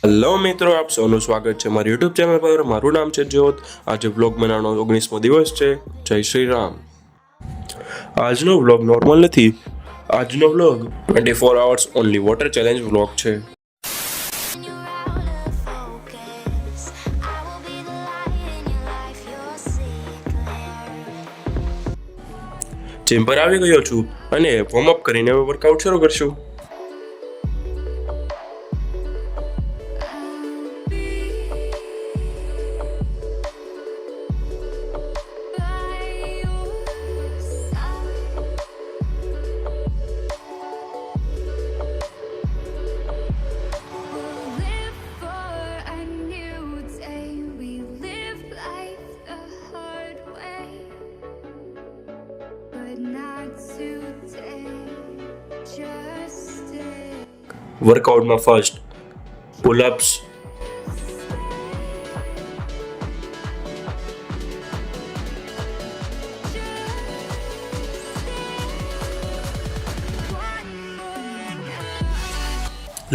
Hello મિત્રો, આપ સૌનું સ્વાગત છે મારી યુટ્યુબ ચેનલ પર। મારું નામ છે જ્યોત। આજે વ્લોગ બનાવવાનો 19મો દિવસ છે। જય શ્રી રામ। આજનો વ્લોગ નોર્મલ નથી, આજનો vlog 24 hours only water challenge vlog છે। જીમ પર આવી ગયો છું અને વોર્મઅપ કરીને વર્કઆઉટ શરૂ કરશું। વર્કઆઉટમાં first pullups,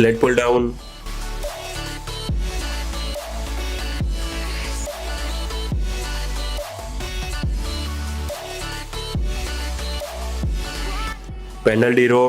leg pull down, Pendlay row,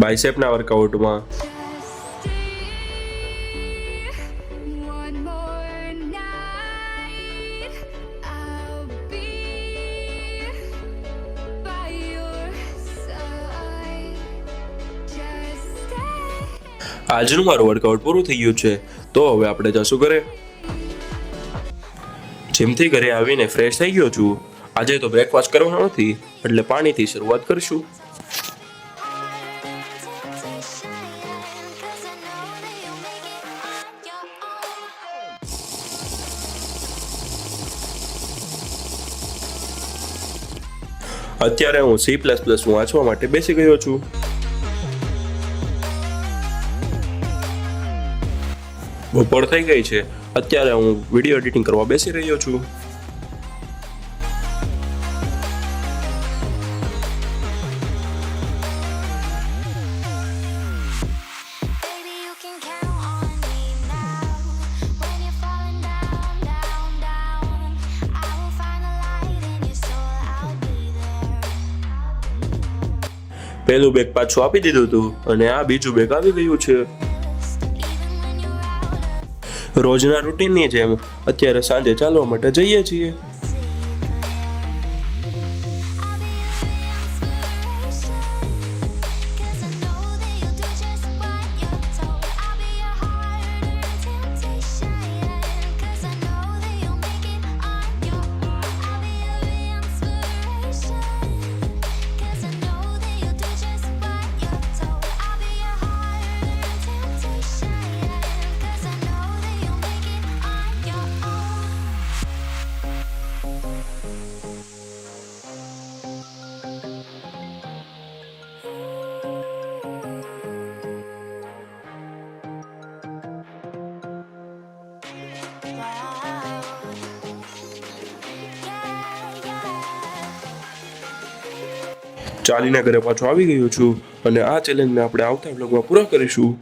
બાઇસેપના વર્કઆઉટમાં આજનું મારું વર્કઆઉટ પૂરું થઈ ગયું છે, તો હવે આપણે જશું ઘરે। જીમથી ઘરે આવીને ફ્રેશ થઈ ગયો છું। આજે તો બ્રેકફાસ્ટ કરવાનો નથી, એટલે પાણીથી શરૂઆત કરશું। અત્યારે હું C++ વાંચવા માટે બેસી ગયો છું। બપોર થઈ ગઈ છે, અત્યારે હું વિડીયો એડિટિંગ કરવા બેસી રહ્યો છું। પહેલું બેગ પાછું આપી દીધું હતું અને આ બીજું બેગ આવી ગયું છે। રોજના રૂટીનની જેમ અત્યારે સાંજે ચાલવા માટે જઈએ છીએ। ચાલીને ઘરે પાછો આવી ગયો છું અને આ ચેલેન્જને આપણે આવતા વ્લોગમાં પૂરો કરીશું।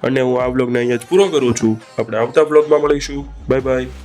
અને હું આ વ્લોગને અહીંયા જ પૂરો કરું છું। આપણે આવતા વ્લોગમાં મળીશું। Bye bye.